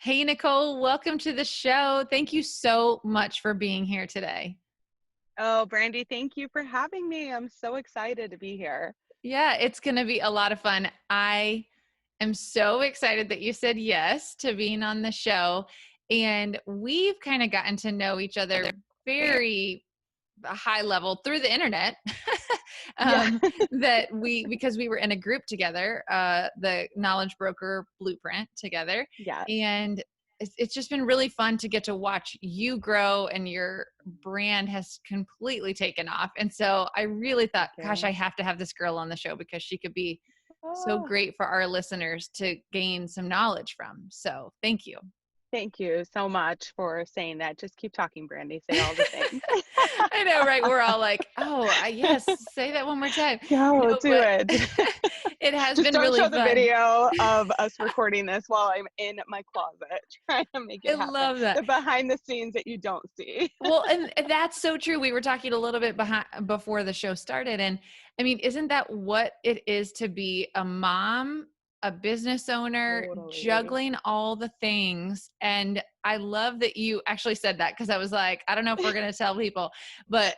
Hey, Nicole, welcome to the show. Thank you so much for being here today. Oh, Brandee, thank you for having me. I'm so excited to be here. Yeah, it's going to be a lot of fun. I am so excited that you said yes to being on the show. And we've kind of gotten to know each other very high level through the internet. Yeah. um, because we were in a group together, the Knowledge Broker Blueprint together. Yes. And it's just been really fun to get to watch you grow, and your brand has completely taken off. And so I really thought, Thank gosh, you. I have to have this girl on the show because she could be so Oh, great for our listeners to gain some knowledge from. So thank you. thank you so much for saying that. Just keep talking, Brandee. Say all the things. I know, right? We're all like, oh, yes, say that one more time. Go No, do but it. it has Just been don't really show the fun. video of us recording this while I'm in my closet trying to make I it happen. love that. The behind the scenes that you don't see. Well, and that's so true. We were talking a little bit before the show started. And I mean, isn't that what it is to be a mom, a business owner, Totally. juggling all the things? And I love that you actually said that, because I was like, I don't know if we're going to tell people, but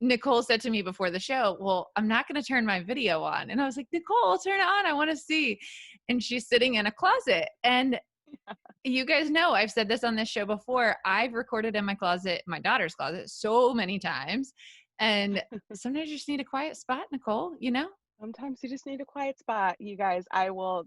Nicole said to me before the show, well, I'm not going to turn my video on. And I was like, Nicole, turn it on. I want to see. And she's sitting in a closet. And you guys know I've said this on this show before. I've recorded in my closet, my daughter's closet, so many times. And sometimes you just need a quiet spot, Nicole, you know? Sometimes you just need a quiet spot. You guys, I will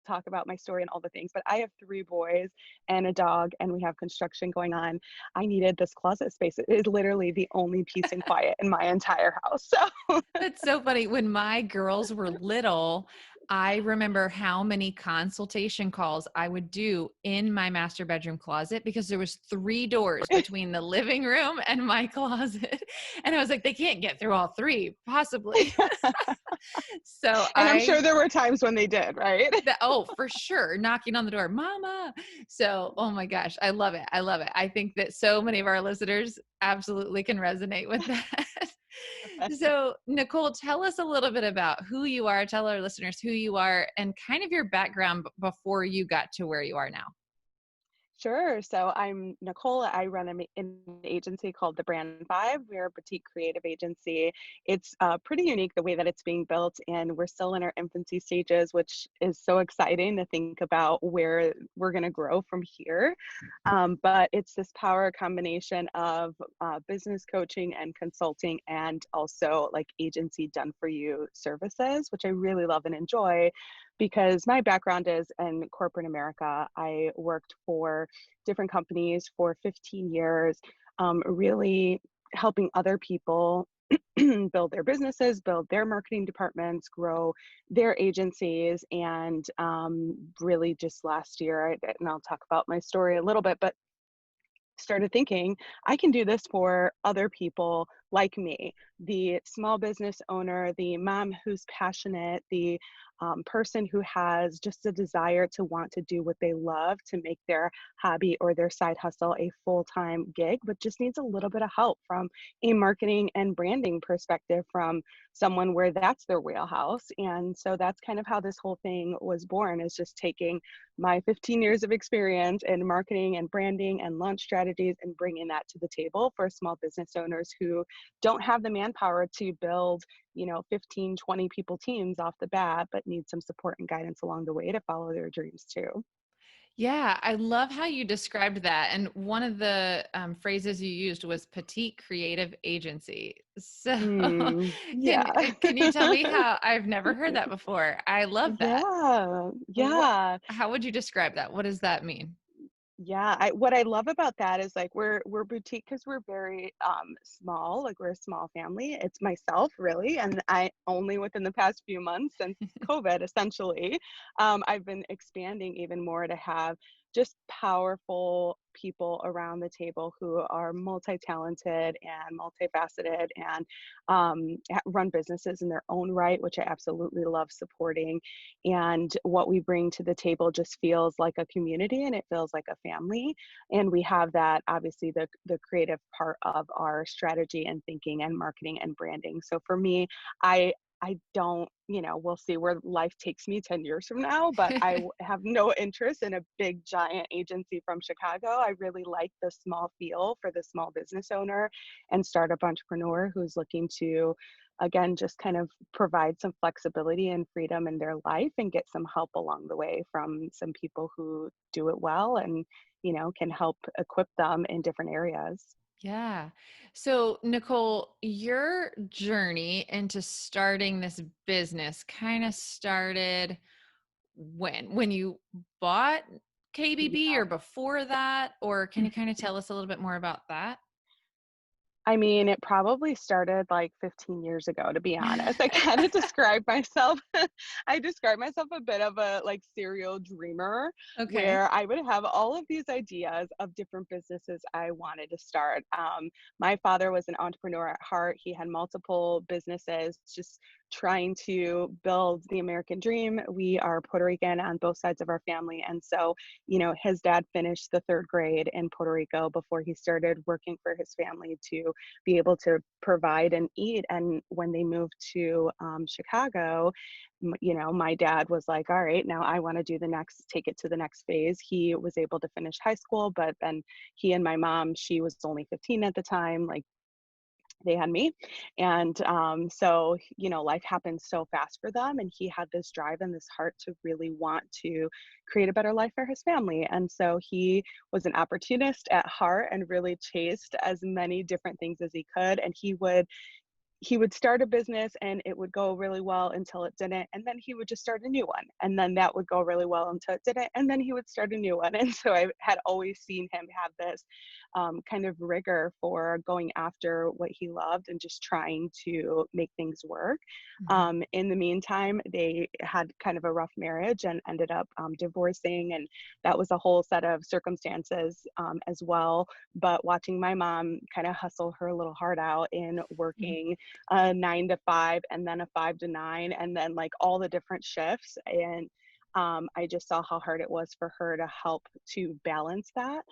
talk about my story and all the things, but I have 3 boys and a dog, and we have construction going on. I needed this closet space. It is literally the only peace and quiet in my entire house. So That's so funny. When my girls were little, I remember how many consultation calls I would do in my master bedroom closet, because there was 3 doors between the living room and my closet. And I was like, they can't get through all 3 possibly. So and I'm sure there were times when they did, right? oh, for sure, knocking on the door, mama. So, oh my gosh, I love it. I love it. I think that so many of our listeners absolutely can resonate with that. So, Nicole, tell us a little bit about who you are. Tell our listeners who you are and kind of your background before you got to where you are now. Sure. So I'm Nicole. I run an agency called the Brand 5. We're a boutique creative agency. It's pretty unique the way that it's being built, and we're still in our infancy stages, which is so exciting to think about where we're going to grow from here. But it's this power combination of business coaching and consulting, and also like agency done for you services, which I really love and enjoy because my background is in corporate America. I worked for different companies for 15 years, really helping other people build their businesses, build their marketing departments, grow their agencies. And really just last year, and I'll talk about my story a little bit, but started thinking I can do this for other people like me, the small business owner, the mom who's passionate, the person who has just a desire to want to do what they love, to make their hobby or their side hustle a full-time gig, but just needs a little bit of help from a marketing and branding perspective from someone where that's their wheelhouse. And so that's kind of how this whole thing was born, is just taking my 15 years of experience in marketing and branding and launch strategies and bringing that to the table for small business owners who don't have the manpower to build 15, 20 people teams off the bat, but need some support and guidance along the way to follow their dreams too. Yeah, I love how you described that. And one of the phrases you used was petite creative agency. So, can Yeah. can you tell me how? I've never heard that before. I love that. Yeah. What? Yeah. How would you describe that? What does that mean? Yeah, what I love about that is like we're boutique because we're very small, like we're a small family. It's myself really, and I only within the past few months since COVID essentially, I've been expanding even more to have just powerful people around the table who are multi-talented and multifaceted and run businesses in their own right, which I absolutely love supporting. And what we bring to the table just feels like a community, and it feels like a family. And we have that, obviously, the creative part of our strategy and thinking and marketing and branding. So for me, I I don't, we'll see where life takes me 10 years from now, but have no interest in a big giant agency from Chicago. I really like the small feel for the small business owner and startup entrepreneur who's looking to, again, just kind of provide some flexibility and freedom in their life and get some help along the way from some people who do it well and, can help equip them in different areas. Yeah. So, Nicole, your journey into starting this business kind of started when you bought KBB Yeah. or before that, or can you kind of tell us a little bit more about that? I mean, it probably started like 15 years ago, to be honest. I kind of describe myself, I describe myself a bit of a like serial dreamer Okay. where I would have all of these ideas of different businesses I wanted to start. My father was an entrepreneur at heart. He had multiple businesses, just trying to build the American dream. We are Puerto Rican on both sides of our family. And so, his dad finished the third grade in Puerto Rico before he started working for his family to be able to provide and eat. And when they moved to Chicago, my dad was like, all right, now I want to take it to the next phase. He was able to finish high school, but then he and my mom, she was only 15 at the time, like they had me. And so, life happened so fast for them. And he had this drive and this heart to really want to create a better life for his family. And so he was an opportunist at heart and really chased as many different things as he could. And he would start a business and it would go really well until it didn't, and then he would just start a new one, and then that would go really well until it didn't, and then he would start a new one. And so I had always seen him have this kind of rigor for going after what he loved and just trying to make things work. Mhm. In the meantime, they had kind of a rough marriage and ended up divorcing, and that was a whole set of circumstances as well. But watching my mom kind of hustle her little heart out in Mhm. working a 9 to 5 and then a 5 to 9 and then like all the different shifts. And I just saw how hard it was for her to help to balance that.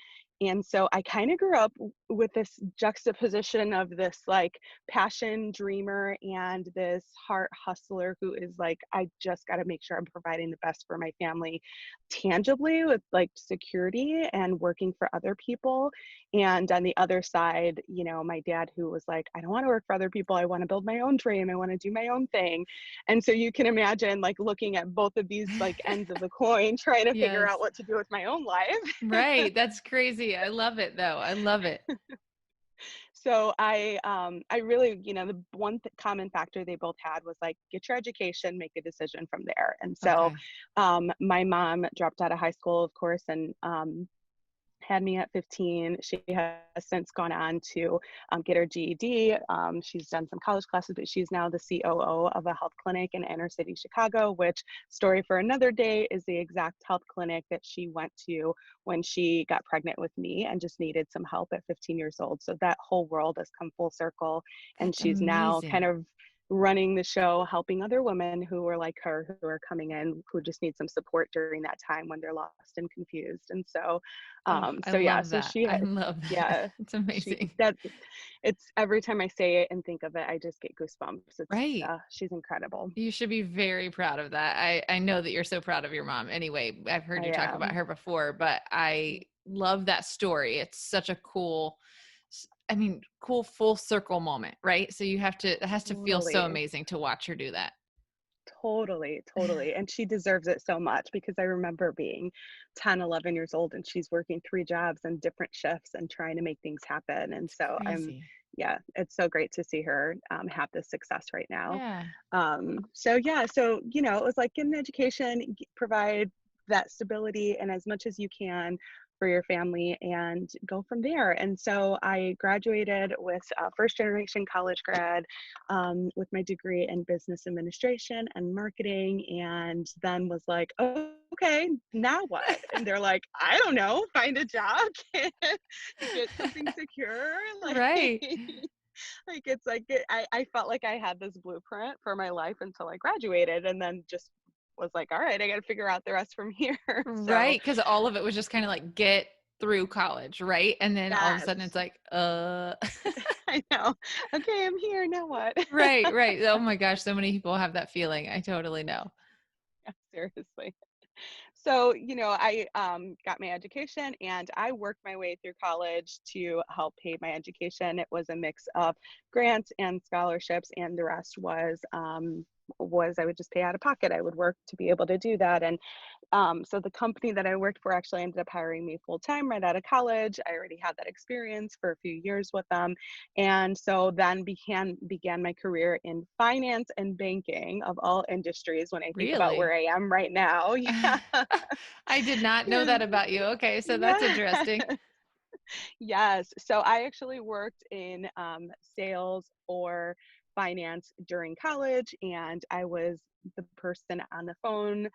And so I kind of grew up with this juxtaposition of this like passion dreamer and this heart hustler who is like, I just got to make sure I'm providing the best for my family tangibly with like security and working for other people. And on the other side, my dad who was like, I don't want to work for other people. I want to build my own dream. I want to do my own thing. And so you can imagine like looking at both of these like ends of the coin, trying to figure out Yes. what to do with my own life. Right. That's crazy. I love it though. I love it. So I really, the one common factor they both had was like, get your education, make a decision from there. And so Okay. my mom dropped out of high school, of course, and had me at 15. She has since gone on to get her GED. She's done some college classes, but she's now the COO of a health clinic in inner city Chicago, which, story for another day, is the exact health clinic that she went to when she got pregnant with me and just needed some help at 15 years old. So that whole world has come full circle. And That's she's now kind amazing. of running the show, helping other women who are like her, who are coming in, who just need some support during that time when they're lost and confused. And so Oh, I so yeah, love so that. she I had, love that. yeah, It's she amazing. that it's every time I say it and think of it, I just get goosebumps. Right. She's incredible. You should be very proud of that. I know that you're so proud of your mom. Anyway, I've heard I you talk about am. her before, but I love that story. It's such a cool, cool full circle moment, right? So it has to feel so Totally. amazing to watch her do that. Totally, totally. And she deserves it so much because I remember being 10, 11 years old and she's working 3 jobs and different shifts and trying to make things happen. And It's so crazy. yeah, it's so great to see her have this success right now. Yeah. So yeah, so, it was like get an education, provide that stability and as much as you can for your family and go from there. And so I graduated with a first generation college grad with my degree in business administration and marketing, and then was like, oh, okay, now what? And they're like, I don't know, find a job, get something secure. Like, Right. like it's like I felt like I had this blueprint for my life until I graduated, and then just was like, all right, I got to figure out the rest from here. So Right. Because all of it was just kind of like get through college, right? And then all of a sudden yes. it's like, I know. Okay, I'm here. Now what? Right, right. Oh my gosh, so many people have that feeling. I totally know. Yeah, seriously. So, I got my education and I worked my way through college to help pay my education. It was a mix of grants and scholarships, and the rest was I would just pay out of pocket. I would work to be able to do that. And so the company that I worked for actually ended up hiring me full time right out of college. I already had that experience for a few years with them, and so then began my career in finance and banking of all industries. When I think about where Really? I am right now, yeah, I did not know yes, that about you. Okay, so that's yeah. interesting. Yes. So I actually worked in sales or finance during college, and I was the person on the phone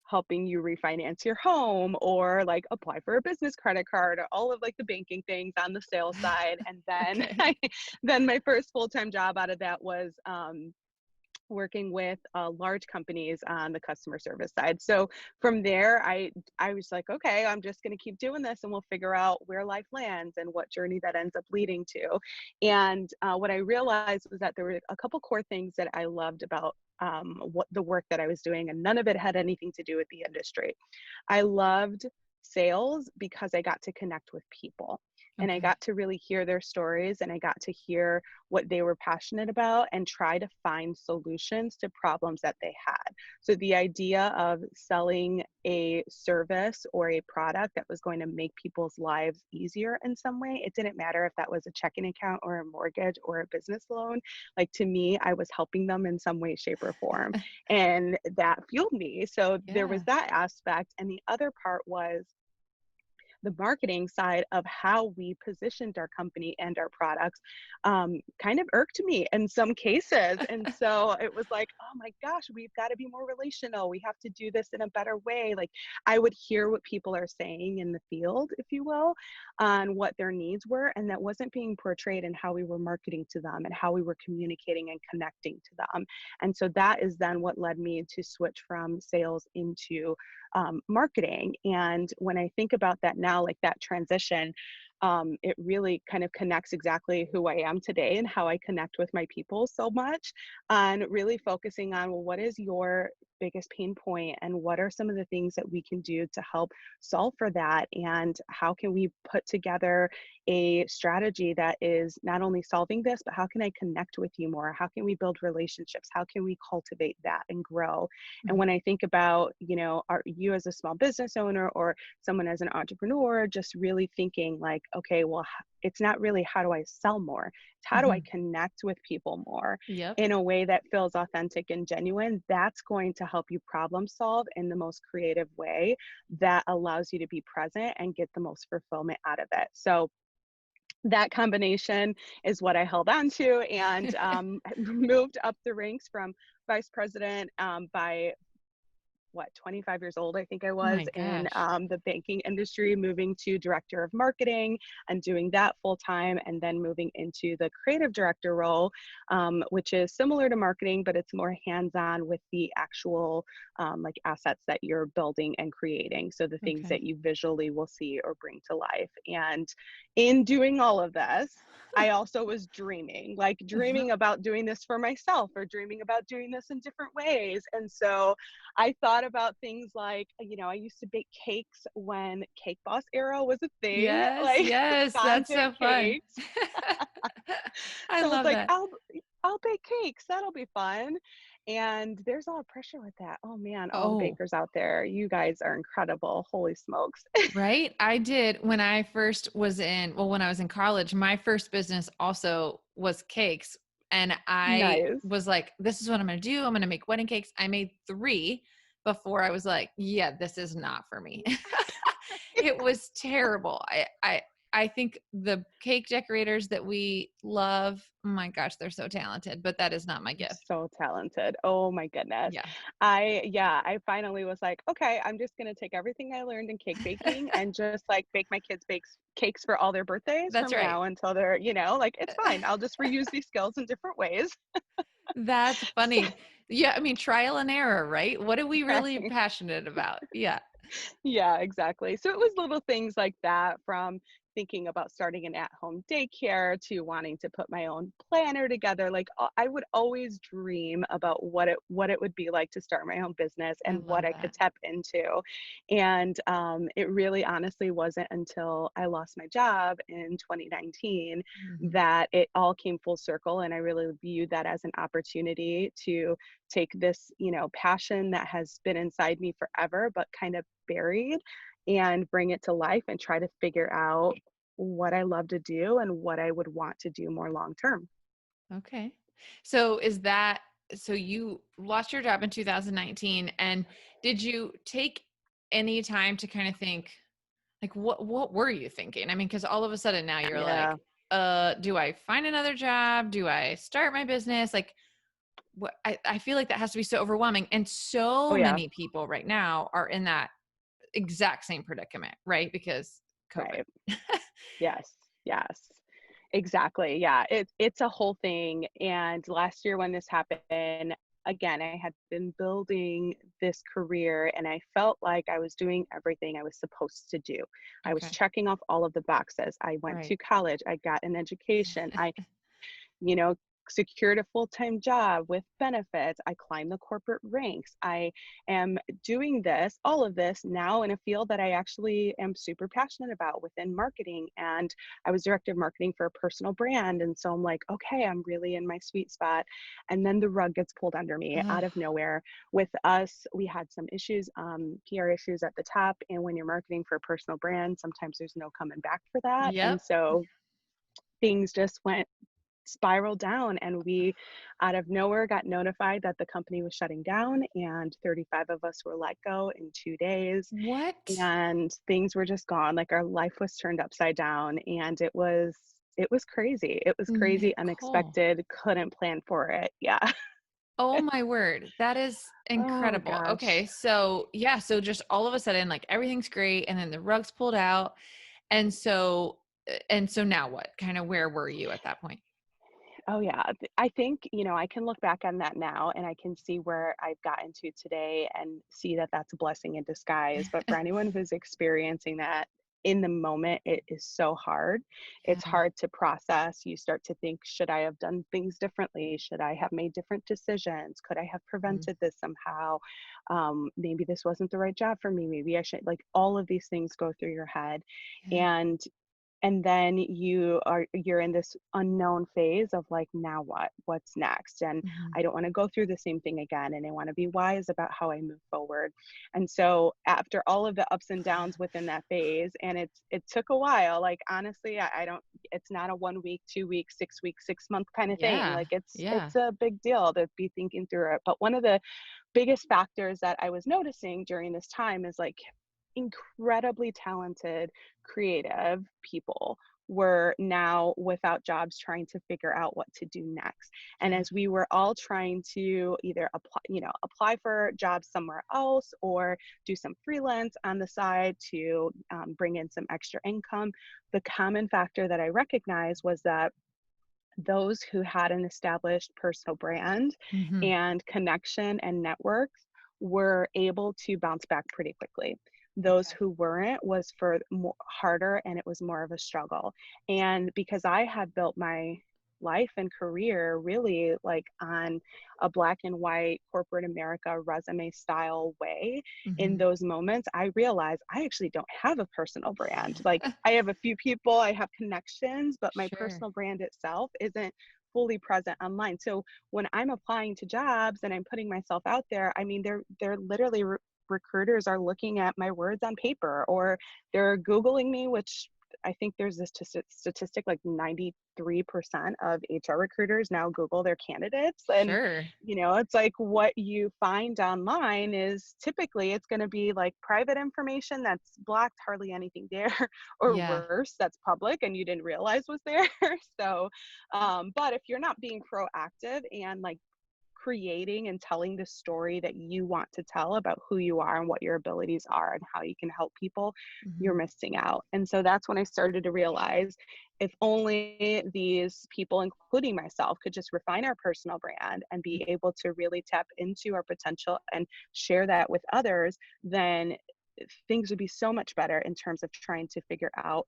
helping you refinance your home or like apply for a business credit card or all of like the banking things on the sales side. And then Okay. then my first full-time job out of that was working with large companies on the customer service side. So from there, I was like, okay, I'm just going to keep doing this, and we'll figure out where life lands and what journey that ends up leading to. And what I realized was that there were a couple core things that I loved about what the work that I was doing, and none of it had anything to do with the industry. I loved sales because I got to connect with people. And I Okay. got to really hear their stories, and I got to hear what they were passionate about and try to find solutions to problems that they had. So the idea of selling a service or a product that was going to make people's lives easier in some way, it didn't matter if that was a checking account or a mortgage or a business loan. Like, to me, I was helping them in some way, shape, or form. And that fueled me. So there was Yeah. that aspect. And the other part was the marketing side of how we positioned our company and our products kind of irked me in some cases. And so it was like, oh my gosh, we've got to be more relational. We have to do this in a better way. Like, I would hear what people are saying in the field, if you will, on what their needs were. And that wasn't being portrayed in how we were marketing to them and how we were communicating and connecting to them. And so that is then what led me to switch from sales into marketing. And when I think about that now, like that transition, it really kind of connects exactly who I am today and how I connect with my people so much, and really focusing on, well, what is your biggest pain point and what are some of the things that we can do to help solve for that, and how can we put together a strategy that is not only solving this, but how can I connect with you more, how can we build relationships, how can we cultivate that and grow. And Mhm. when I think about, you as a small business owner or someone as an entrepreneur, just really thinking like, okay, well, it's not really how do I sell more, it's how do I Mhm. connect with people more Yep. in a way that feels authentic and genuine. That's going to help you problem solve in the most creative way that allows you to be present and get the most fulfillment out of it. So that combination is what I held on to, and moved up the ranks from vice president by 25 years old, I think I Oh was, my in gosh. the banking industry, moving to director of marketing and doing that full time, and then moving into the creative director role, which is similar to marketing, but it's more hands on with the actual like assets that you're building and creating. So the things Okay. that you visually will see or bring to life. And in doing all of this, I also was dreaming, like Uh-huh. dreaming about doing this for myself or dreaming about doing this in different ways. And so I thought about things like, I used to bake cakes when Cake Boss era was a thing, Yes, like yes, that's fondant so fun. cakes. I So it's love like, that. I'll bake cakes. That'll be fun. And there's a lot of pressure with that. Oh man, all the Oh, bakers out there, you guys are incredible. Holy smokes. right? I did when I first was when I was in college, my first business also was cakes. And I Nice. was like, this is what I'm going to do. I'm going to make wedding cakes. I made 3 before I was like, yeah, this is not for me. It was terrible. I think the cake decorators that we love, oh my gosh, they're so talented, but that is not my You're gift. so talented. Oh my goodness. Yeah. I finally was like, okay, I'm just gonna take everything I learned in cake baking and just like bake my kids bakes cakes for all their birthdays That's from right. now until they're, like it's fine. I'll just reuse these skills in different ways. That's So, funny. Yeah, I mean, trial and error, right? What are we really right. passionate about? Yeah. Yeah, exactly. So it was little things like that, from thinking about starting an at-home daycare to wanting to put my own planner together. Like I would always dream about what it would be like to start my own business I and what love I could that. tap into. And it really honestly wasn't until I lost my job in 2019 Mhm. that it all came full circle. And I really viewed that as an opportunity to take this, passion that has been inside me forever, but kind of buried, and bring it to life and try to figure out what I love to do and what I would want to do more long term. Okay. So is that, so you lost your job in 2019, and did you take any time to kind of think, like, what were you thinking? I mean, because all of a sudden now you're Yeah. like, do I find another job? Do I start my business? Like, what, I feel like that has to be so overwhelming. And Oh so yeah. many people right now are in that exact same predicament, right? Because COVID. Right. Yes. Yes. Exactly. Yeah. It's a whole thing. And last year when this happened, again, I had been building this career and I felt like I was doing everything I was supposed to do. I was Okay. checking off all of the boxes. I went Right. to college, I got an education, I you know, secured a full-time job with benefits. I climbed the corporate ranks. I am doing this, all of this now in a field that I actually am super passionate about within marketing. And I was director of marketing for a personal brand. And so I'm like, okay, I'm really in my sweet spot. And then the rug gets pulled under me Ugh. out of nowhere. With us, we had some issues, PR issues at the top. And when you're marketing for a personal brand, sometimes there's no coming back for that. And Yep. so things just went spiraled down, and we out of nowhere got notified that the company was shutting down and 35 of us were let go in 2 days, What? and things were just gone. Like our life was turned upside down, and it was crazy. It was crazy, Nicole. unexpected, couldn't plan for it. Yeah. Oh my word. That is Oh incredible. gosh. Okay. So, yeah. So, just all of a sudden, like, everything's great. And then the rug's pulled out. And so now what? Kind of, where were you at that point? Oh yeah. I think, I can look back on that now and I can see where I've gotten to today and see that that's a blessing in disguise. But for anyone who's experiencing that in the moment, it is so hard. It's Yeah. hard to process. You start to think, should I have done things differently? Should I have made different decisions? Could I have Mhm. prevented this somehow? Maybe this wasn't the right job for me. Maybe I should, like, all of these things go through your head. Yeah. And then you're in this unknown phase of like, now what's next? And Mhm. I don't want to go through the same thing again, and I want to be wise about how I move forward. And so after all of the ups and downs within that phase, and it took a while, like honestly, I don't, it's not a 1 week, 2 week, 6 week, 6 month kind of thing. Yeah. Like it's Yeah. it's a big deal to be thinking through it. But one of the biggest factors that I was noticing during this time is like incredibly talented, creative people were now without jobs trying to figure out what to do next. And Yeah. as we were all trying to either apply for jobs somewhere else or do some freelance on the side to bring in some extra income, the common factor that I recognized was that those who had an established personal brand Mhm. and connection and networks were able to bounce back pretty quickly. Those Okay. who weren't was for more harder, and it was more of a struggle. And because I had built my life and career really like on a black and white corporate America resume style way, in Mhm. those moments I realized I actually don't have a personal brand. Like I have a few people, I have connections, but my Sure. personal brand itself isn't fully present online. So when I'm applying to jobs and I'm putting myself out there, I mean, they're literally recruiters are looking at my words on paper, or they're Googling me, which I think there's this statistic like 93% of HR recruiters now Google their candidates. And, Sure. it's like what you find online is typically it's going to be like private information that's blocked, hardly anything there, or Yeah. worse, that's public and you didn't realize was there. So, but if you're not being proactive and like creating and telling the story that you want to tell about who you are and what your abilities are and how you can help people, you're Mhm. missing out. And so that's when I started to realize if only these people, including myself, could just refine our personal brand and be able to really tap into our potential and share that with others, then things would be so much better in terms of trying to figure out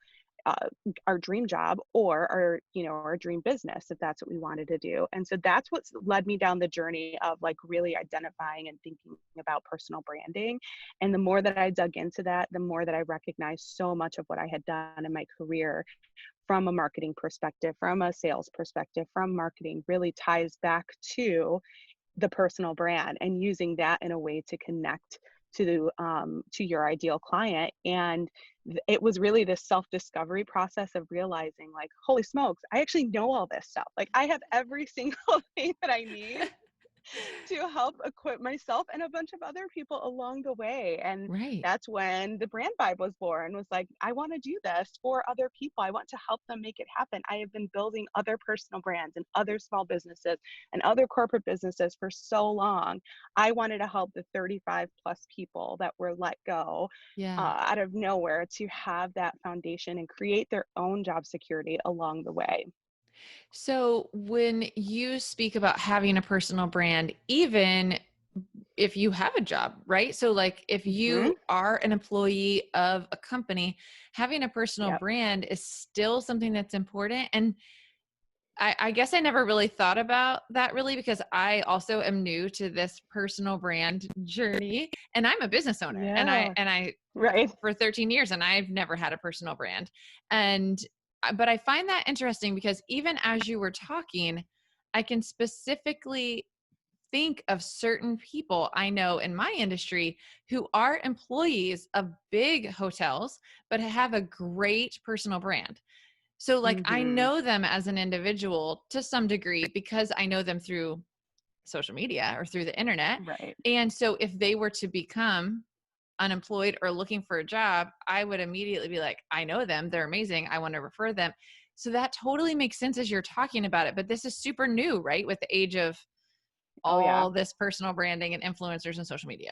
our dream job or our, our dream business, if that's what we wanted to do. And so that's what's led me down the journey of like really identifying and thinking about personal branding. And the more that I dug into that, the more that I recognized so much of what I had done in my career from a marketing perspective, from a sales perspective, from marketing really ties back to the personal brand and using that in a way to connect to your ideal client. And it was really this self-discovery process of realizing like, holy smokes, I actually know all this stuff. Like I have every single thing that I need to help equip myself and a bunch of other people along the way. And Right. that's when the brand vibe was born, was like, I want to do this for other people. I want to help them make it happen. I have been building other personal brands and other small businesses and other corporate businesses for so long. I wanted to help the 35 plus people that were let go Yeah. out of nowhere to have that foundation and create their own job security along the way. So when you speak about having a personal brand, even if you have a job, right? So like if Hmm. you are an employee of a company, having a personal Yep. brand is still something that's important. And I guess I never really thought about that really because I also am new to this personal brand journey and I'm a business owner Yeah. and I Right. for 13 years and I've never had a personal brand. And but I find that interesting because even as you were talking, I can specifically think of certain people I know in my industry who are employees of big hotels but have a great personal brand. So, like, I Hmm. know them as an individual to some degree because I know them through social media or through the internet. Right. And so, if they were to become unemployed or looking for a job, I would immediately be like, I know them. They're amazing. I want to refer them. So, that totally makes sense as you're talking about it. But this is super new, right? With the age of Oh, yeah. all this personal branding and influencers and social media.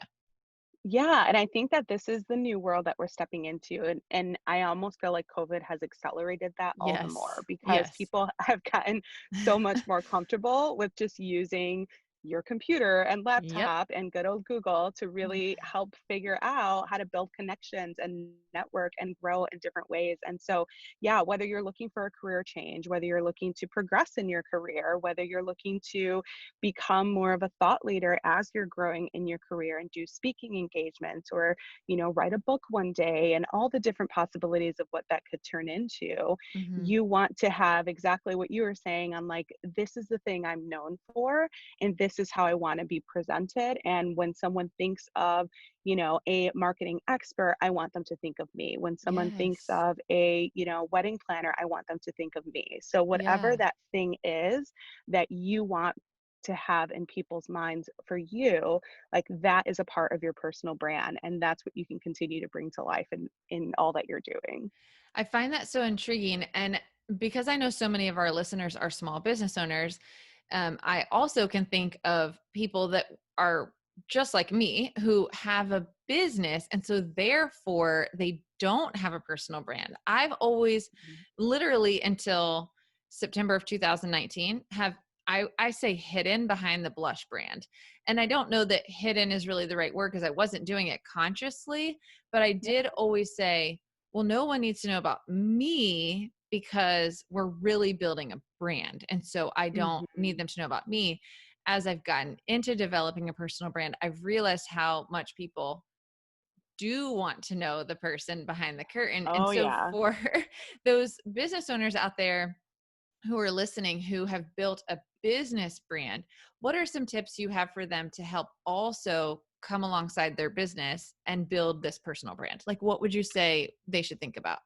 Yeah, and I think that this is the new world that we're stepping into, and I almost feel like COVID has accelerated that all the more Yes. because Yes. people have gotten so much more comfortable with just using your computer and Yep. laptop and good old Google to really help figure out how to build connections and network and grow in different ways. And so, yeah, whether you're looking for a career change, whether you're looking to progress in your career, whether you're looking to become more of a thought leader as you're growing in your career and do speaking engagements or, write a book one day and all the different possibilities of what that could turn into, Hmm. you want to have exactly what you were saying on like, this is the thing I'm known for, and this is how I want to be presented. And when someone thinks of, a marketing expert, I want them to think of me. When someone thinks Yes. of a, wedding planner, I want them to think of me. So whatever Yeah. that thing is that you want to have in people's minds for you, like that is a part of your personal brand, and that's what you can continue to bring to life in all that you're doing. I find that so intriguing. And because I know so many of our listeners are small business owners, I also can think of people that are just like me who have a business. And so therefore, they don't have a personal brand. I've always, Mhm. literally until September of 2019, I say hidden behind the blush brand. And I don't know that hidden is really the right word because I wasn't doing it consciously, but I Yeah. did always say, well, no one needs to know about me because we're really building a brand. And so I don't need Hmm. them to know about me. As I've gotten into developing a personal brand, I've realized how much people do want to know the person behind the curtain. And Oh so yeah. for those business owners out there who are listening who have built a business brand, what are some tips you have for them to help also come alongside their business and build this personal brand? Like, what would you say they should think about?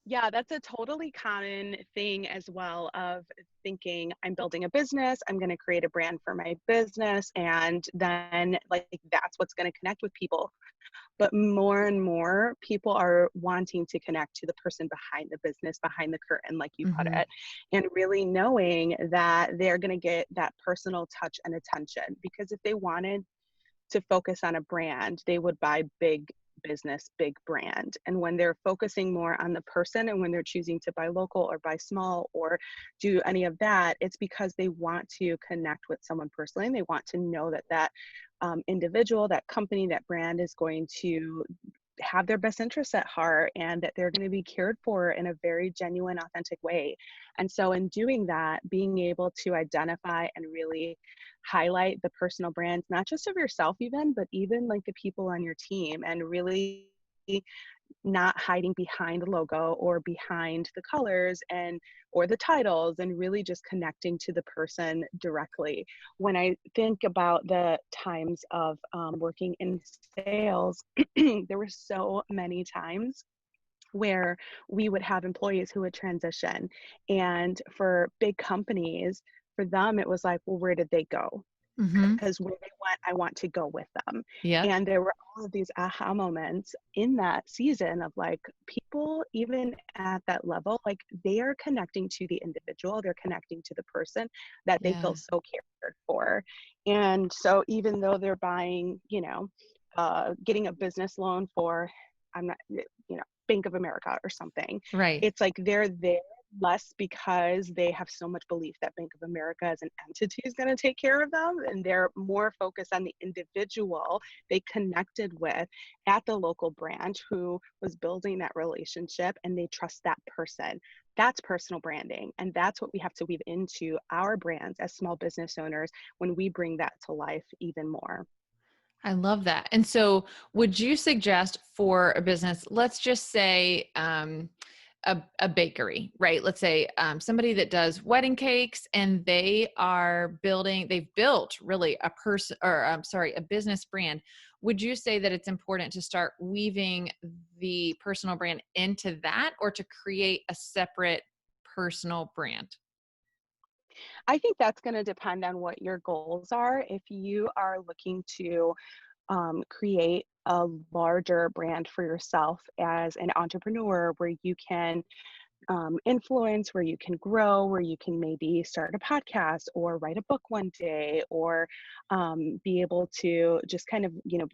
Yeah, that's a totally common thing as well of thinking I'm building a business, I'm going to create a brand for my business, and then like that's what's going to connect with people. But more and more people are wanting to connect to the person behind the business, behind the curtain, like you put Hmm. it, and really knowing that they're going to get that personal touch and attention. Because if they wanted to focus on a brand, they would buy big business, big brand. And when they're focusing more on the person and when they're choosing to buy local or buy small or do any of that, it's because they want to connect with someone personally. And they want to know that that individual, that company, that brand is going to have their best interests at heart and that they're going to be cared for in a very genuine, authentic way. And so, in doing that, being able to identify and really highlight the personal brands, not just of yourself, even, but even like the people on your team, and really not hiding behind the logo or behind the colors and or the titles, and really just connecting to the person directly. When I think about the times of working in sales, there were so many times where we would have employees who would transition, and for big companies, for them it was like, well, where did they go? Mm-hmm. Because where they went, I want to go with them. Yep. And there were all of these aha moments in that season of like, people, even at that level, like they are connecting to the individual, they're connecting to the person that they Yeah. feel so cared for. And so even though they're buying, getting a business loan for, I'm not, Bank of America or something, Right. it's like they're there less because they have so much belief that Bank of America as an entity is going to take care of them, and they're more focused on the individual they connected with at the local branch who was building that relationship, and they trust that person. That's personal branding, and that's what we have to weave into our brands as small business owners when we bring that to life even more. I love that. And so, would you suggest for a business, let's just say a bakery, right? Let's say somebody that does wedding cakes and they've built really a person, or I'm sorry, a business brand. Would you say that it's important to start weaving the personal brand into that, or to create a separate personal brand? I think that's going to depend on what your goals are. If you are looking to create a larger brand for yourself as an entrepreneur, where you can influence, where you can grow, where you can maybe start a podcast or write a book one day, or be able to just kind of,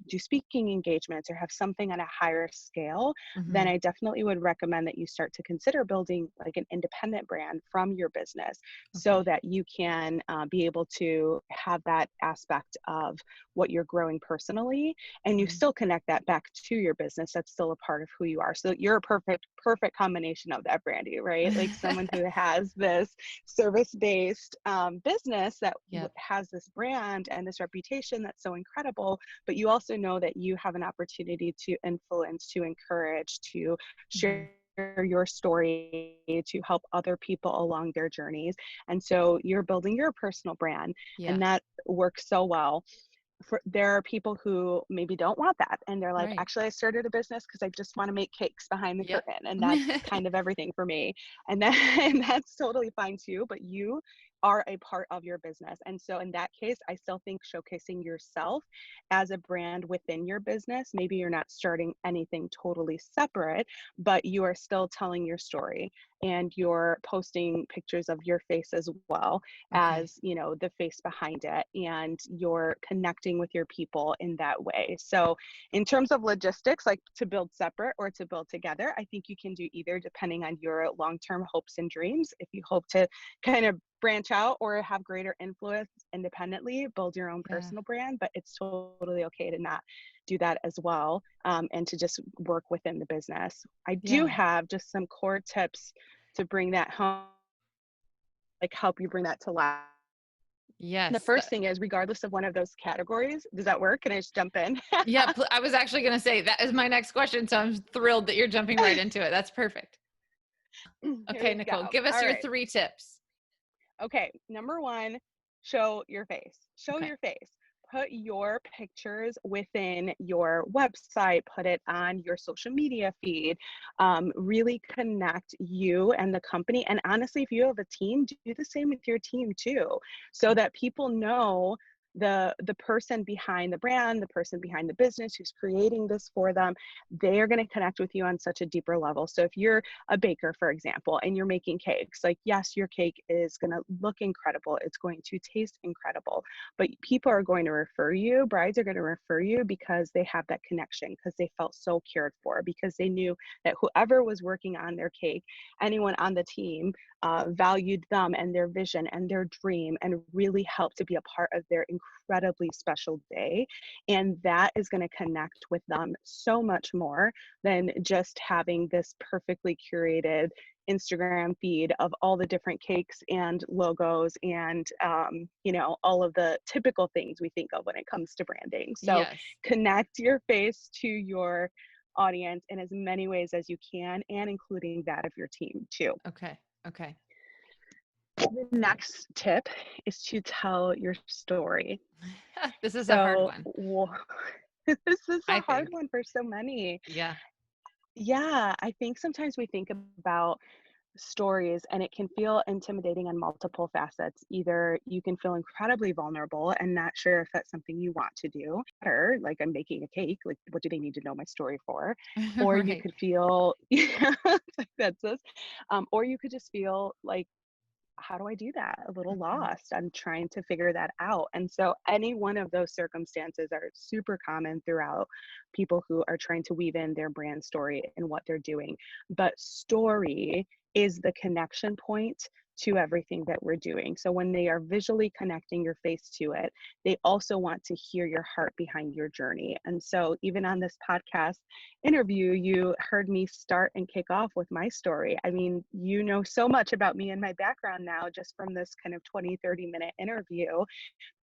do speaking engagements or have something on a higher scale, then Hmm. I definitely would recommend that you start to consider building like an independent brand from your business, so Okay. that you can be able to have that aspect of what you're growing personally, and you Right. still connect that back to your business. That's still a part of who you are. So you're a perfect combination of that, Brandee, right? Like someone who has this service-based business that Yep. has this brand and this reputation that's so incredible, but you also know that you have an opportunity to influence, to encourage, to Hmm. share your story, to help other people along their journeys. And so you're building your personal brand, Yeah. and that works so well. There are people who maybe don't want that, and they're like, Right. actually, I started a business because I just want to make cakes behind the Yep. curtain, and that's kind of everything for me. And then and that's totally fine too, but you are a part of your business. And so in that case, I still think showcasing yourself as a brand within your business, maybe you're not starting anything totally separate, but you are still telling your story, and you're posting pictures of your face as well Okay. as, the face behind it, and you're connecting with your people in that way. So in terms of logistics, like to build separate or to build together, I think you can do either depending on your long-term hopes and dreams. If you hope to kind of branch out or have greater influence independently, build your own Yeah. personal brand, but it's totally okay to not do that as well, and to just work within the business. I do Yeah. have just some core tips to bring that home, like help you bring that to life. The Yes. first thing is, regardless of one of those categories, does that work? Can I just jump in? Yeah, I was actually going to say that is my next question. So I'm thrilled that you're jumping right into it. That's perfect. Here Okay, we go. Nicole, give us All your right. 3 tips. Okay. Number one, show your face. Show Okay. your face. Put your pictures within your website, put it on your social media feed. Really connect you and the company. And honestly, if you have a team, do the same with your team too, so that people know the person behind the brand, the person behind the business who's creating this for them. They are going to connect with you on such a deeper level. So if you're a baker, for example, and you're making cakes, like, yes, your cake is going to look incredible, it's going to taste incredible, but people are going to refer you, brides are going to refer you because they have that connection, because they felt so cared for, because they knew that whoever was working on their cake, anyone on the team, valued them and their vision and their dream, and really helped to be a part of their incredibly special day. And that is going to connect with them so much more than just having this perfectly curated Instagram feed of all the different cakes and logos and, all of the typical things we think of when it comes to branding. So Yes. connect your face to your audience in as many ways as you can, and including that of your team too. Okay. Okay. The next tip is to tell your story. This is a hard So, one, this is I a hard think. one for so many. Yeah. Yeah, I think sometimes we think about stories and it can feel intimidating on multiple facets. Either you can feel incredibly vulnerable and not sure if that's something you want to do, or like I'm baking a cake, like what do they need to know my story for? Or you Right. could feel, like that's this, or you could just feel like, how do I do that? A little Mhm. lost. I'm trying to figure that out. And so, any one of those circumstances are super common throughout people who are trying to weave in their brand story and what they're doing. But story is the connection point to everything that we're doing. So, when they are visually connecting your face to it, they also want to hear your heart behind your journey. And so, even on this podcast interview, you heard me start and kick off with my story. I mean, you know so much about me and my background now just from this kind of 20-30 minute interview,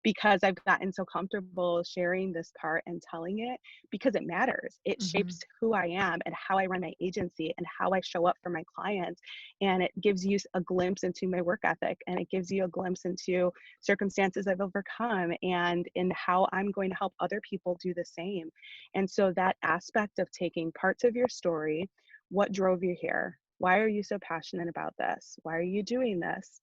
because I've gotten so comfortable sharing this part and telling it, because it matters. It Mhm. shapes who I am and how I run my agency and how I show up for my clients. And it gives you a glimpse into my work ethic, and it gives you a glimpse into circumstances I've overcome and in how I'm going to help other people do the same. And so that aspect of taking parts of your story, what drove you here? Why are you so passionate about this? Why are you doing this?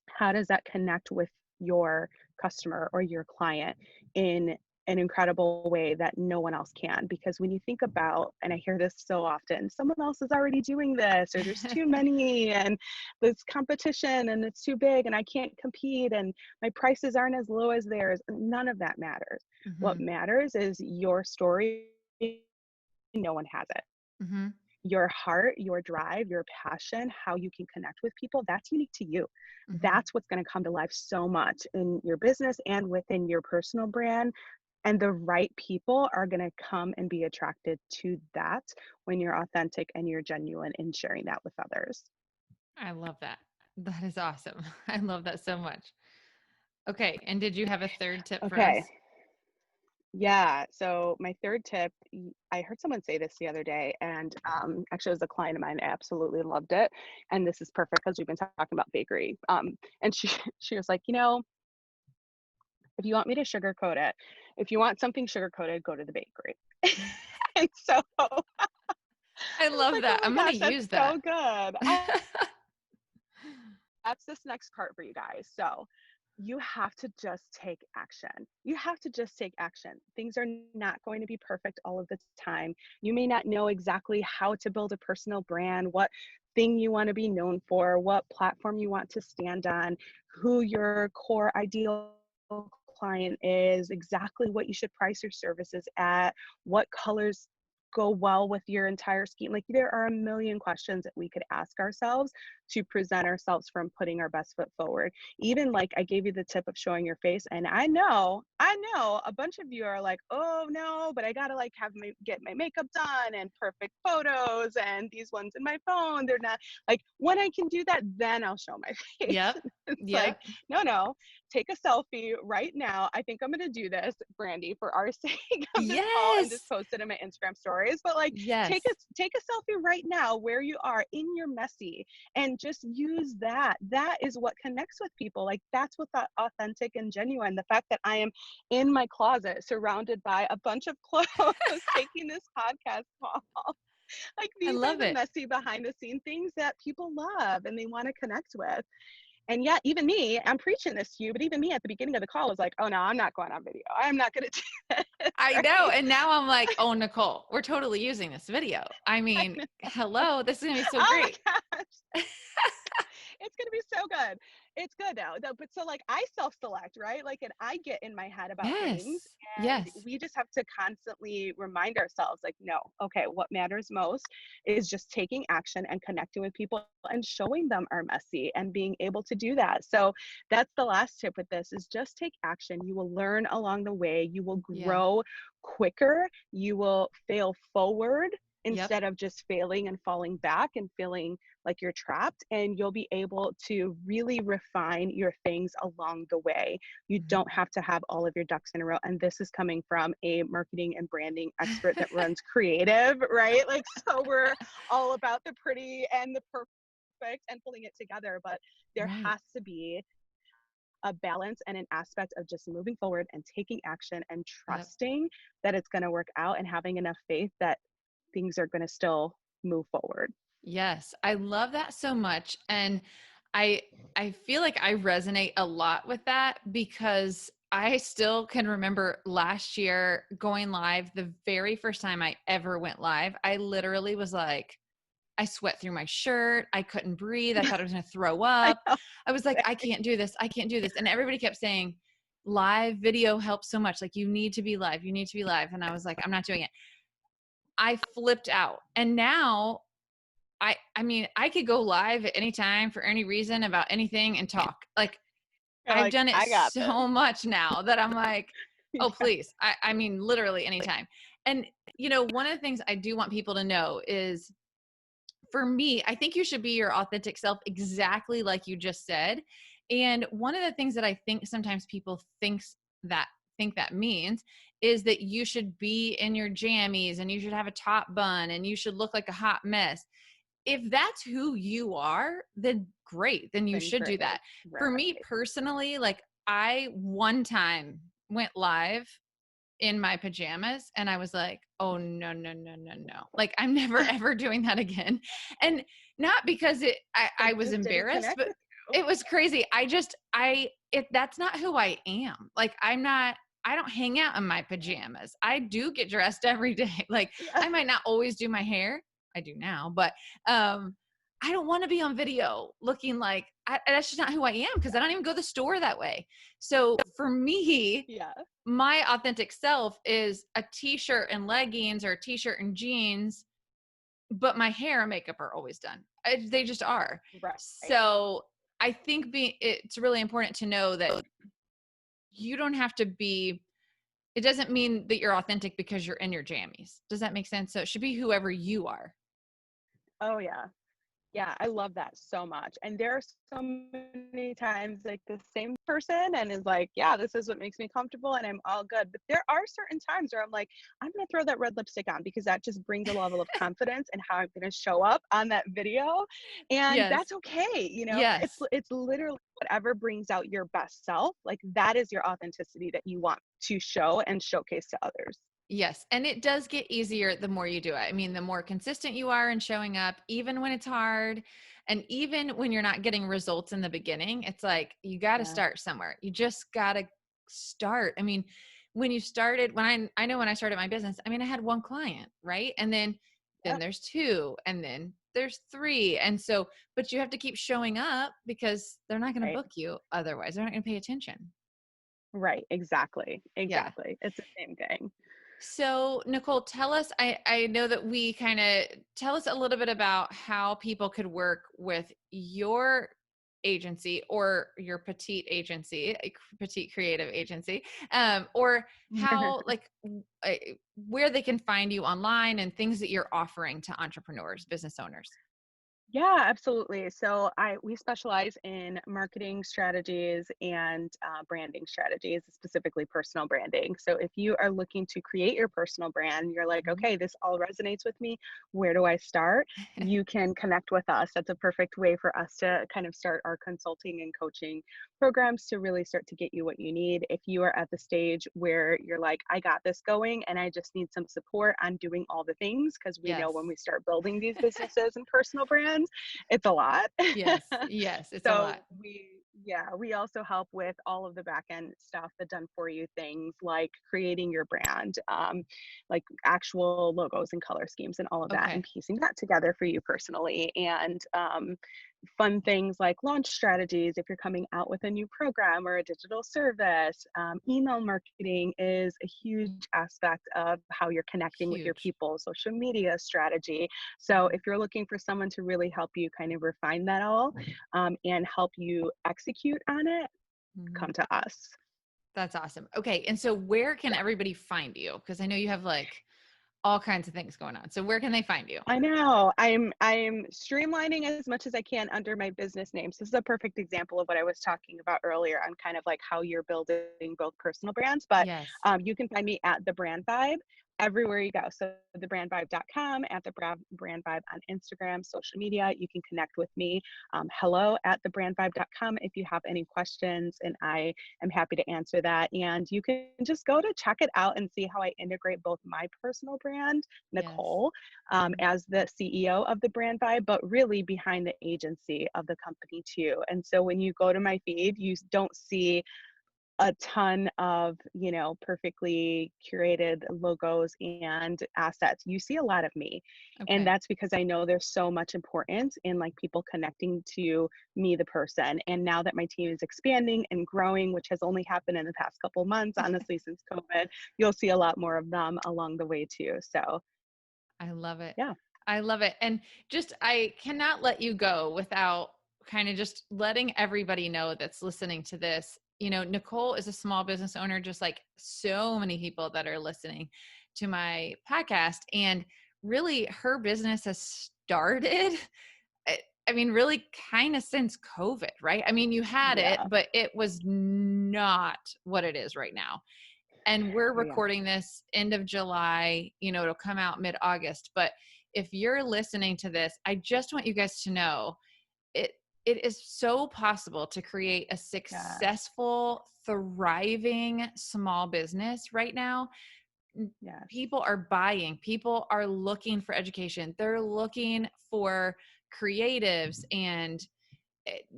How does that connect with your customer or your client in an incredible way that no one else can? Because when you think about, and I hear this so often, someone else is already doing this, or there's too many, and this competition, and it's too big, and I can't compete, and my prices aren't as low as theirs. None of that matters. What Mhm. matters is your story. No one has it. Mhm. Your heart, your drive, your passion, how you can connect with people, that's unique to you. Mhm. That's what's going to come to life so much in your business and within your personal brand. And the right people are going to come and be attracted to that when you're authentic and you're genuine in sharing that with others. I love that. That is awesome. I love that so much. Okay, and did you have a third tip for Okay. us? Yeah. So my third tip, I heard someone say this the other day, and actually, it was a client of mine. I absolutely loved it, and this is perfect because we've been talking about bakery. And she she was like, if you want me to sugarcoat it, if you want something sugar coated, go to the bakery. And so I I was love like, oh that. my I'm gonna gosh, that's use so that. good. That's this next part for you guys. So you have to just take action. You have to just take action. Things are not going to be perfect all of the time. You may not know exactly how to build a personal brand, what thing you want to be known for, what platform you want to stand on, who your core ideal client is, exactly what you should price your services at, what colors go well with your entire scheme. Like, there are a million questions that we could ask ourselves to present ourselves from putting our best foot forward. Even like I gave you the tip of showing your face, and I know a bunch of you are like, oh no, but I gotta like get my makeup done and perfect photos and these ones in my phone. They're not like, when I can do that, then I'll show my face. Yep. It's like, Yep. no, take a selfie right now. I think I'm gonna do this, Brandee, for our sake of this call, and just Yes. post it in my Instagram stories. But like, take a Yes. take a selfie right now where you are in your messy, and just use that. That is what connects with people. Like, that's what the authentic and genuine. The fact that I am in my closet surrounded by a bunch of clothes taking this podcast call. Like, I these are love the it. messy behind the scene things that people love and they want to connect with. And yet, even me, I'm preaching this to you, but even me at the beginning of the call was like, oh no, I'm not going on video. I'm not going to do this, I know. right? And now I'm like, oh, Nicole, we're totally using this video. I mean, hello, this is gonna be so Oh my great. gosh. It's going to be so good. it's good now. But so like I self-select, right? Like, and I get in my head about things, Yes. and Yes. we just have to constantly remind ourselves, like, no, okay, what matters most is just taking action and connecting with people and showing them our messy and being able to do that. So that's the last tip with this is just take action. You will learn along the way. You will Yeah. grow quicker. You will fail forward Yep. instead of just failing and falling back and feeling like you're trapped, and you'll be able to really refine your things along the way. You Mhm. don't have to have all of your ducks in a row. And this is coming from a marketing and branding expert that runs creative, right? Like, so we're all about the pretty and the perfect and pulling it together, but there Right. has to be a balance and an aspect of just moving forward and taking action and Yep. trusting that it's going to work out and having enough faith that things are going to still move forward. Yes, I love that so much. And I I feel like I resonate a lot with that because I still can remember last year going live, the very first time I ever went live. I literally was like, I sweat through my shirt. I couldn't breathe. I thought I was going to throw I up. know. I was like, I can't do this. I can't do this. And everybody kept saying, live video helps so much. Like, you need to be live. You need to be live. And I was like, I'm not doing it. I flipped out. And now I mean, I could go live at any time for any reason about anything and talk. Like, You're I've like, done it I got this. so much now that I'm like, oh, Yeah. please. I mean, literally anytime. And, one of the things I do want people to know is, for me, I think you should be your authentic self exactly like you just said. And one of the things that I think sometimes people that think that means is that you should be in your jammies and you should have a top bun and you should look like a hot mess. If that's who you are, then great, then you Then should do great. that. For me Right. personally, like, I one time went live in my pajamas and I was like, oh no, no, no, no, no. Like, I'm never ever doing that again. And not because I It was just didn't embarrassed, connect but with you. it was crazy. That's not who I am. Like, I don't hang out in my pajamas. I do get dressed every day. Like, Yeah. I might not always do my hair. I do now, but um I don't want to be on video looking like that's just not who I am because I don't even go to the store that way. So for me, Yeah. my authentic self is a t-shirt and leggings or a t-shirt and jeans, but my hair and makeup are always done. They just are. Right. So I think it's really important to know that you don't have to be, it doesn't mean that you're authentic because you're in your jammies. Does that make sense? So it should be whoever you are. Oh yeah. Yeah, I love that so much. And there are so many times like the same person and is like, yeah, this is what makes me comfortable and I'm all good. But there are certain times where I'm like, I'm going to throw that red lipstick on because that just brings a level of confidence in how I'm going to show up on that video. And Yes. that's okay. Yes. It's literally whatever brings out your best self. Like that is your authenticity that you want to show and showcase to others. Yes. And it does get easier the more you do it. I mean, the more consistent you are in showing up, even when it's hard, and even when you're not getting results in the beginning, it's like you got to Yeah. start somewhere. You just got to start. I mean, I know when I started my business, I mean, I had one client, right? And then Yep. there's two, and then there's three. And so, but you have to keep showing up because they're not going to Right. book you otherwise. They're not going to pay attention. Right. Exactly. Yeah. Exactly. It's the same thing. So, Nicole, tell us, I know that we kind of tell us a little bit about how people could work with your agency or your Petite agency, Petite creative agency, or how, like, where they can find you online and things that you're offering to entrepreneurs, business owners. Yeah, absolutely. So we specialize in marketing strategies and branding strategies, specifically personal branding. So if you are looking to create your personal brand, you're like, Mhm. okay, this all resonates with me. Where do I start? You can connect with us. That's a perfect way for us to kind of start our consulting and coaching programs to really start to get you what you need. If you are at the stage where you're like, I got this going and I just need some support on doing all the things, because we know Yes. when we start building these businesses and personal brands, it's a lot. Yes. Yes. It's a So lot. we also help with all of the back end stuff, the done for you things like creating your brand, like actual logos and color schemes and all of that, and Okay. piecing that together for you personally. And fun things like launch strategies if you're coming out with a new program or a digital service. Email marketing is a huge aspect of how you're connecting with your Huge. people, social media strategy. So Mhm. if you're looking for someone to really help you kind of refine that all, and help you execute on it, Mhm. come to us. That's awesome. Okay. And so where can Yeah. everybody find you? Because I know you have like all kinds of things going on. So where can they find you? I know. I'm streamlining as much as I can under my business name. So this is a perfect example of what I was talking about earlier on kind of like how you're building both personal brands. But Yes. you can find me at the Brand Vibe everywhere you go. So thebrandvibe.com, at the Brand Vibe on Instagram, social media. You can connect with me. Hello at thebrandvibe.com if you have any questions, and I am happy to answer that. And you can just go to check it out and see how I integrate both my personal brand, Yes. Nicole, Mhm. as the CEO of the Brand Vibe, but really behind the agency of the company too. And so when you go to my feed, you don't see a ton of, perfectly curated logos and assets. You see a lot of me. And Okay. that's because I know there's so much importance in like people connecting to me, the person. And now that my team is expanding and growing, which has only happened in the past couple months, honestly, since COVID, you'll see a lot more of them along the way too. So I love it. yeah. I love it. And just, I cannot let you go without kind of just letting everybody know that's listening to this. You know, Nicole is a small business owner, just like so many people that are listening to my podcast. And really, her business has started, I I mean, really kind of since COVID, right? I mean, you had it, Yeah. but it was not what it is right now. And we're Oh, yeah. recording this end of July, you know, it'll come out mid-August. But if you're listening to this, I just want you guys to know it it is so possible to create a Yes. successful, thriving small business right now. Yes. People are buying, people are looking for education. They're looking for creatives and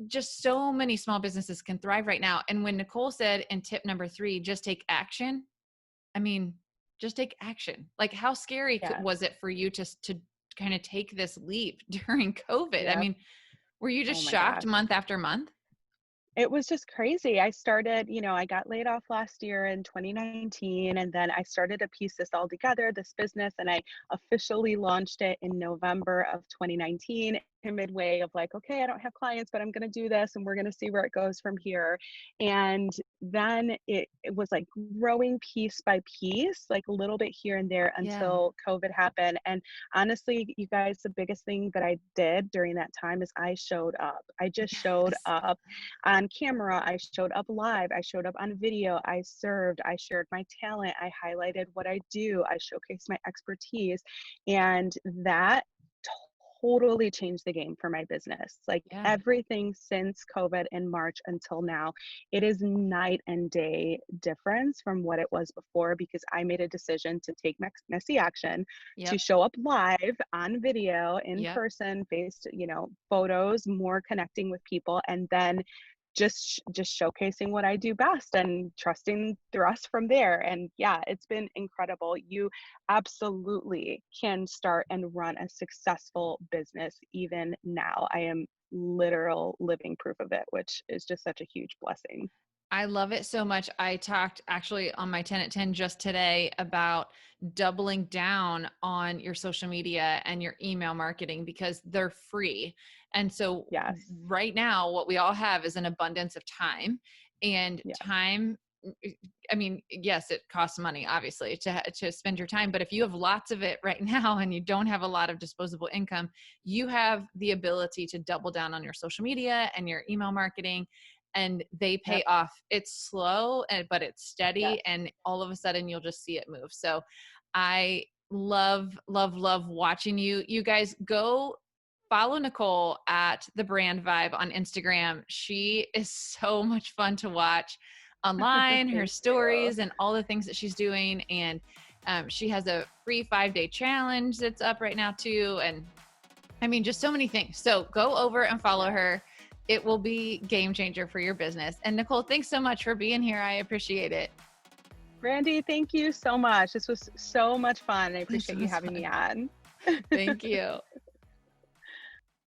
just so many small businesses can thrive right now. And when Nicole said in tip number 3, just take action, I mean, just take action. Like, how scary Yes. was it for you to kind of take this leap during COVID? I Yep. mean, were you Oh just my shocked gosh. month after month? It was just crazy. I started, I got laid off last year in 2019, and then I started to piece this all together, this business, and I officially launched it in November of 2019, midway of like, okay, I don't have clients, but I'm going to do this and we're going to see where it goes from here. And then it was like growing piece by piece, like a little bit here and there Yeah. until COVID happened. And honestly, you guys, the biggest thing that I did during that time is I showed up. I just showed Yes. up on camera. I showed up live. I showed up on video. I served. I shared my talent. I highlighted what I do. I showcased my expertise. And that totally changed the game for my business. Like Yeah. everything since COVID in March until now, it is night and day difference from what it was before because I made a decision to take messy action, to Yep. show up live on video, in Yep. person, based, photos, more connecting with people, and then just showcasing what I do best and trusting the rest from there. And yeah, it's been incredible. You absolutely can start and run a successful business even now. I am literal living proof of it, which is just such a huge blessing. I love it so much. I talked actually on my 10 at 10 just today about doubling down on your social media and your email marketing because they're free. And so Yes. right now what we all have is an abundance of time, and Yes. time, I mean, yes, it costs money obviously to spend your time, but if you have lots of it right now and you don't have a lot of disposable income, you have the ability to double down on your social media and your email marketing, and they pay Yep. off. It's slow, but it's Yes. steady, and all of a sudden you'll just see it move. So I love, love, love watching you. You guys go follow Nicole at the Brand Vibe on Instagram. She is so much fun to watch online, her Thank you. stories and all the things that she's doing. And she has a free 5-day challenge that's up right now too. And I mean, just so many things. So go over and follow Yes. her. It will be game changer for your business. And Nicole, thanks so much for being here. I appreciate it. Brandee, thank you so much. This was so much fun. I This appreciate you was having me fun. on. Thank you.